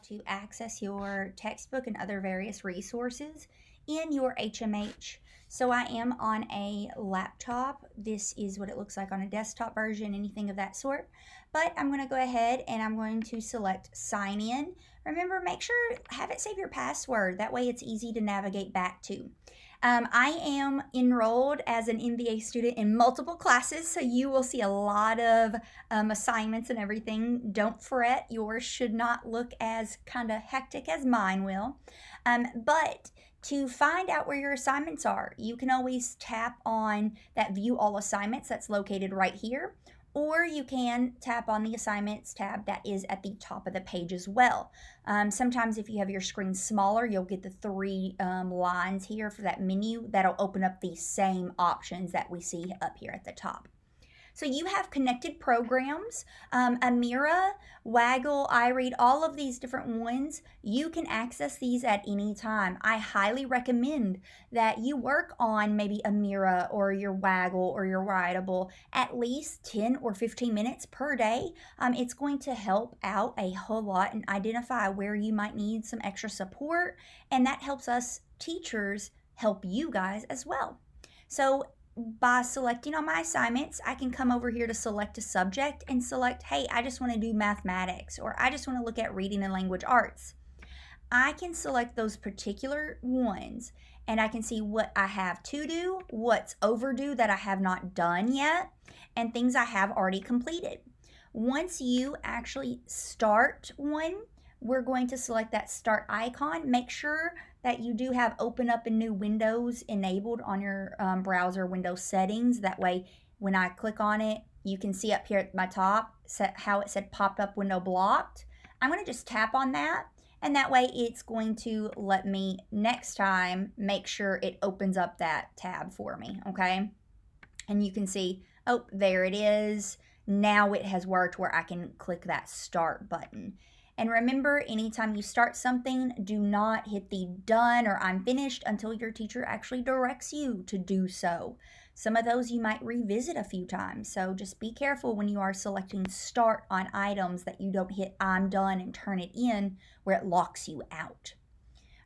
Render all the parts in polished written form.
to access your textbook and other various resources in your HMH. So I am on a laptop. This is what it looks like on a desktop version, anything of that sort. But I'm going to go ahead and I'm going to select sign in. Remember, make sure have it save your password. That way it's easy to navigate back to. I am enrolled as an MBA student in multiple classes, so you will see a lot of assignments and everything. Don't fret, yours should not look as kind of hectic as mine will. But to find out where your assignments are, you can always tap on that View All Assignments that's located right here, or you can tap on the Assignments tab that is at the top of the page as well. Sometimes if you have your screen smaller, you'll get the three lines here for that menu that'll open up the same options that we see up here at the top. So you have connected programs, Amira, Waggle, iRead, all of these different ones. You can access these at any time. I highly recommend that you work on maybe Amira or your Waggle or your Writable at least 10 or 15 minutes per day. It's going to help out a whole lot and identify where you might need some extra support, and that helps us teachers help you guys as well. So by selecting on my assignments, I can come over here to select a subject and select, hey, I just want to do mathematics, or I just want to look at reading and language arts. I can select those particular ones and I can see what I have to do, what's overdue that I have not done yet, and things I have already completed. Once you actually start one, we're going to select that start icon. Make sure that you do have open up in new windows enabled on your browser window settings. That way, when I click on it, you can see up here at my top how it said popped up window blocked. I'm going to just tap on that, and that way it's going to let me next time make sure it opens up that tab for me, okay? And you can see, oh, there it is. Now it has worked where I can click that start button. And remember, anytime you start something, do not hit the done or I'm finished until your teacher actually directs you to do so. Some of those you might revisit a few times, so just be careful when you are selecting start on items that you don't hit I'm done and turn it in where it locks you out.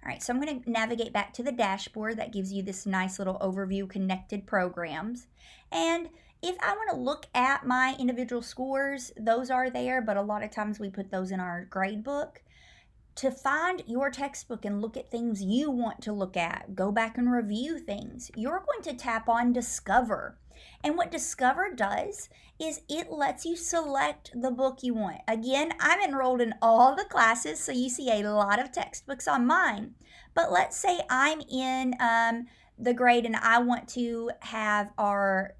All right, so I'm going to navigate back to the dashboard that gives you this nice little overview, connected programs. And if I want to look at my individual scores, those are there, but a lot of times we put those in our grade book. To find your textbook and look at things you want to look at, go back and review things, you're going to tap on Discover. And what Discover does is it lets you select the book you want. Again, I'm enrolled in all the classes, so you see a lot of textbooks on mine. But let's say I'm in the grade and I want to have our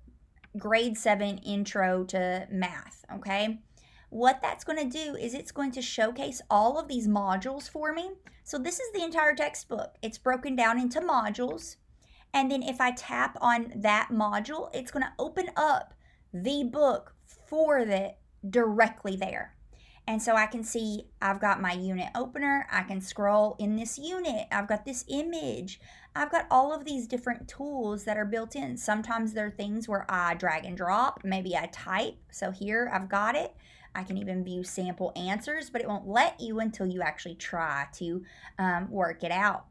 grade 7 intro to math, okay? What that's going to do is it's going to showcase all of these modules for me. So this is the entire textbook. It's broken down into modules. And then if I tap on that module, it's going to open up the book for it directly there. And so I can see I've got my unit opener. I can scroll in this unit. I've got this image. I've got all of these different tools that are built in. Sometimes there are things where I drag and drop. Maybe I type. So here I've got it. I can even view sample answers, but it won't let you until you actually try to work it out.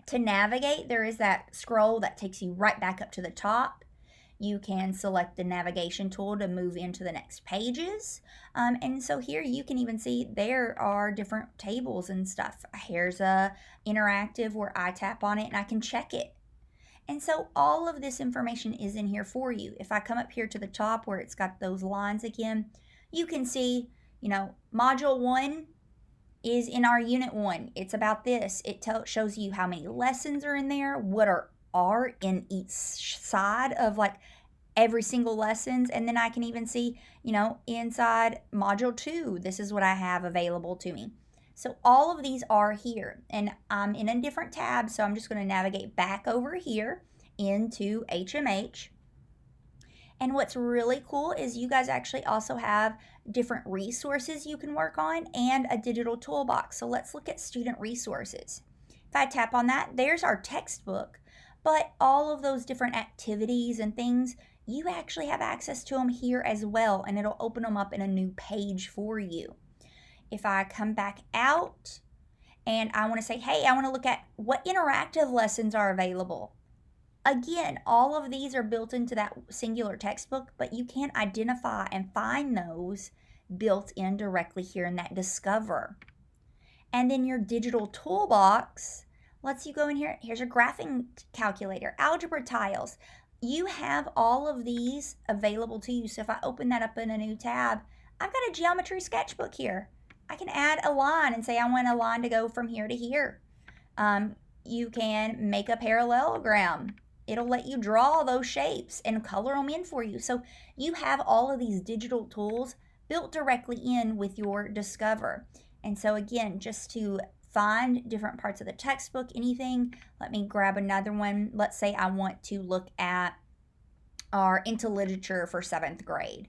To navigate, there is that scroll that takes you right back up to the top. You can select the navigation tool to move into the next pages. And so here you can even see there are different tables and stuff. Here's a interactive where I tap on it and I can check it. And so all of this information is in here for you. If I come up here to the top where it's got those lines again, you can see, module 1 is in our unit 1. It's about this. It shows you how many lessons are in there, what are in each side of like every single lessons. And then I can even see, inside module 2, this is what I have available to me. So all of these are here, and I'm in a different tab. So I'm just going to navigate back over here into HMH. And what's really cool is you guys actually also have different resources you can work on and a digital toolbox. So let's look at student resources. If I tap on that, there's our textbook, but all of those different activities and things, you actually have access to them here as well, and it'll open them up in a new page for you. if I come back out and I want to say, hey, I want to look at what interactive lessons are available. Again, all of these are built into that singular textbook, but you can identify and find those built in directly here in that Discover. And then your digital toolbox lets you go in here. Here's your graphing calculator, algebra tiles. You have all of these available to you. So if I open that up in a new tab, I've got a geometry sketchbook here. I can add a line and say I want a line to go from here to here. You can make a parallelogram. It'll let you draw those shapes and color them in for you. So you have all of these digital tools built directly in with your Discover. And so again, just to find different parts of the textbook, anything, let me grab another one. Let's say I want to look at our Into Literature for 7th grade.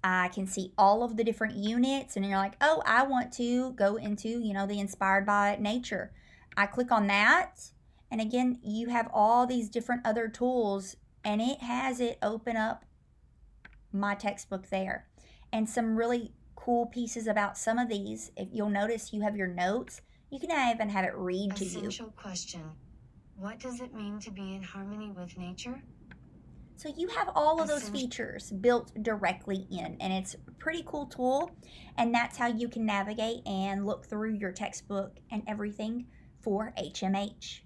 I can see all of the different units, and you're like, oh, I want to go into, the Inspired by Nature. I click on that, and again, you have all these different other tools, and it has it open up my textbook there. And some really cool pieces about some of these, if you'll notice, you have your notes. You can even have it read to you. Essential question. What does it mean to be in harmony with nature? So you have all of those features built directly in, and it's a pretty cool tool, and that's how you can navigate and look through your textbook and everything for HMH.